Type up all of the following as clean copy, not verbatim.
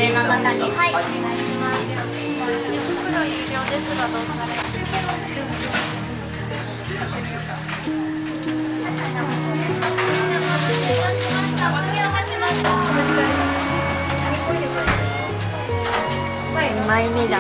映画型に、はい、お願いします。袋有料ですが、どうされますか？2枚目だ。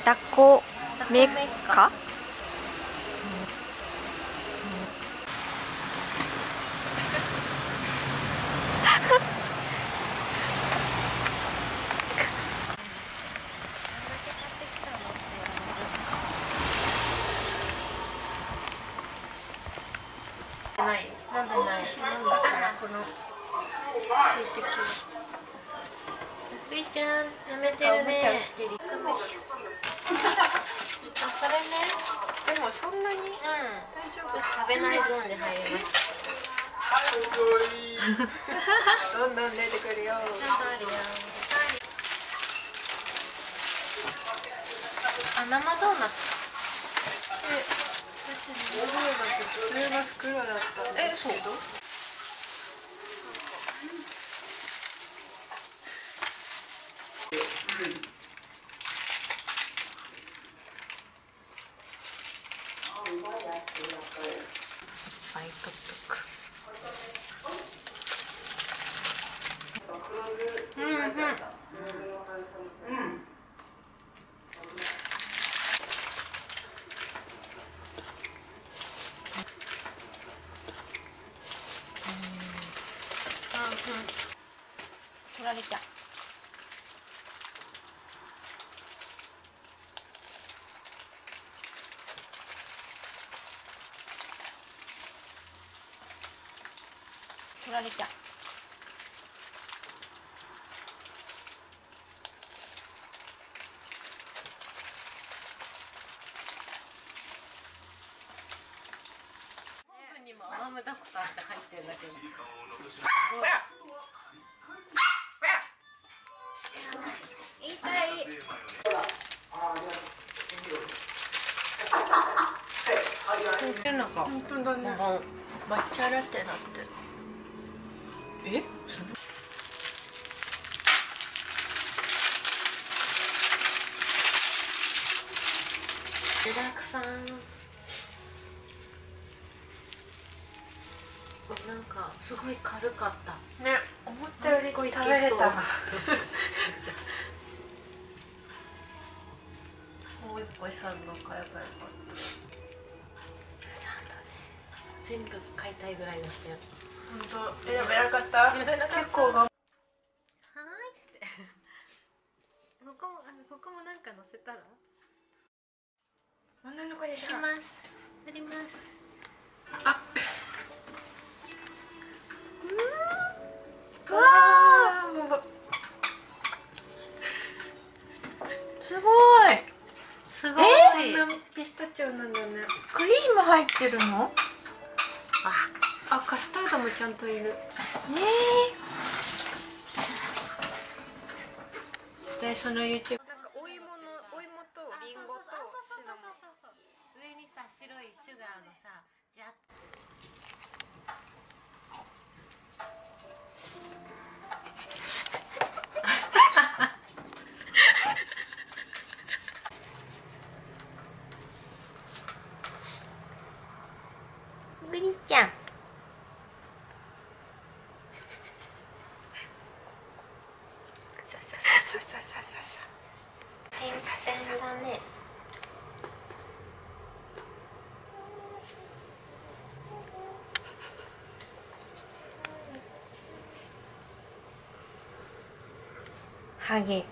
ダコメカない。なんでない。なんだからこの水滴。ふいちゃんやめてるね。あ、それね。でもそんなに大丈夫？食べないゾーンに入ります。どんどん出てくるよ。あ、生ドーナツ。普通の袋だったんですけど。バイトっとく。取られちゃう。取られちゃう。本文にもアームダクターって入ってるんだけど。言いたい。本当だね。抹茶ラテだって。え？具だくさん。なんかすごい軽かった。ね、思ったより食べれた。もう一個サンド買えばよかった。サンドね。全部買いたいぐらいだったよ。本当。でも偉かった。結構が。はーいって。ここもなんか乗せたら。女の子でしょ。振ります。振ります。あ。わあ、もう。すごい。すごい。こんなピスタチオなんだね。クリーム入ってるの？あ、カスタードもちゃんといる。で、その YouTube。なんかお芋とリンゴとシナモン。上にさ、白いシュガーのさ、ジャッ。グリちゃん。天然だね。ハゲ。